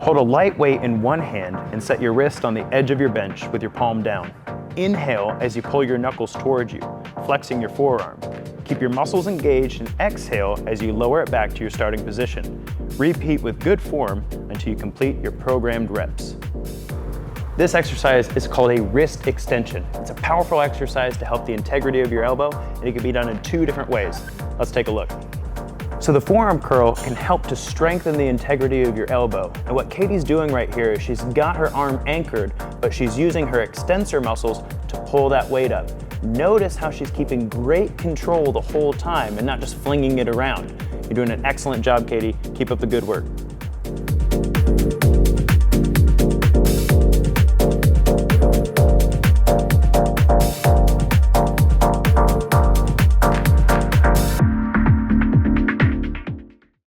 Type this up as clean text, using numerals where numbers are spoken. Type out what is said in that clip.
Hold a light weight in one hand and set your wrist on the edge of your bench with your palm down. Inhale as you pull your knuckles towards you, flexing your forearm. Keep your muscles engaged and exhale as you lower it back to your starting position. Repeat with good form until you complete your programmed reps. This exercise is called a wrist extension. It's a powerful exercise to help the integrity of your elbow, and it can be done in 2 different ways. Let's take a look. So the forearm curl can help to strengthen the integrity of your elbow. And what Katie's doing right here is she's got her arm anchored, but she's using her extensor muscles to pull that weight up. Notice how she's keeping great control the whole time and not just flinging it around. You're doing an excellent job, Katie. Keep up the good work.